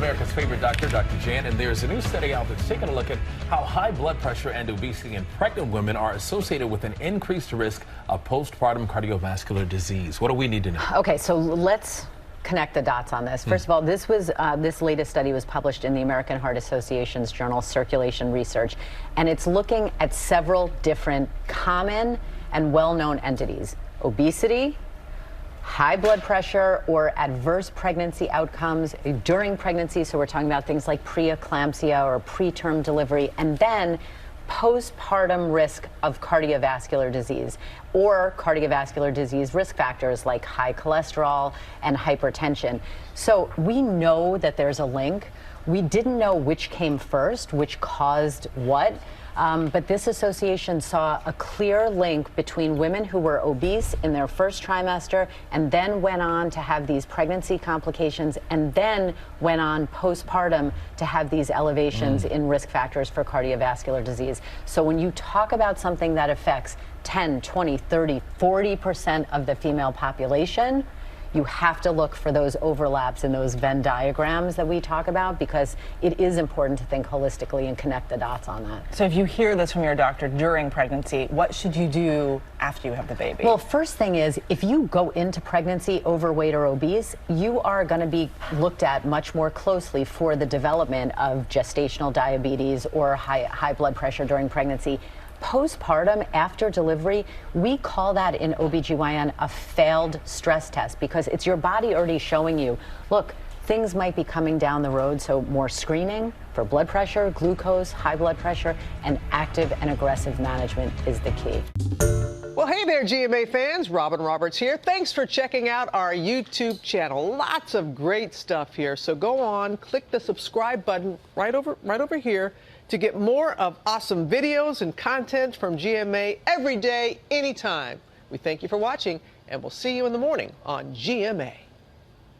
America's favorite doctor, Dr. Jan, and there's a new study out that's taking a look at how high blood pressure and obesity in pregnant women are associated with an increased risk of postpartum cardiovascular disease. What do we need to know? Okay, so let's connect the dots on this. First of all, this latest study was published in the American Heart Association's journal Circulation Research, and it's looking at several different common and well-known entities: obesity, high blood pressure, or adverse pregnancy outcomes during pregnancy. So we're talking about things like preeclampsia or preterm delivery, and then postpartum risk of cardiovascular disease or cardiovascular disease risk factors like high cholesterol and hypertension. So we know that there's a link. We didn't know which came first, which caused what. But this association saw a clear link between women who were obese in their first trimester and then went on to have these pregnancy complications and then went on postpartum to have these elevations in risk factors for cardiovascular disease. So when you talk about something that affects 10, 20, 30, 40% of the female population, you have to look for those overlaps in those Venn diagrams that we talk about, because it is important to think holistically and connect the dots on that. So if you hear this from your doctor during pregnancy, what should you do after you have the baby? Well, first thing is, if you go into pregnancy overweight or obese, you are going to be looked at much more closely for the development of gestational diabetes or high blood pressure during pregnancy. Postpartum, after delivery, we call that in OBGYN a failed stress test, because it's your body already showing you, look, things might be coming down the road, so more screening for blood pressure, glucose, high blood pressure, and active and aggressive management is the key. Well, hey there, GMA fans. Robin Roberts here. Thanks for checking out our YouTube channel. Lots of great stuff here. So go on, click the subscribe button right over here to get more of awesome videos and content from GMA every day, anytime. We thank you for watching, and we'll see you in the morning on GMA.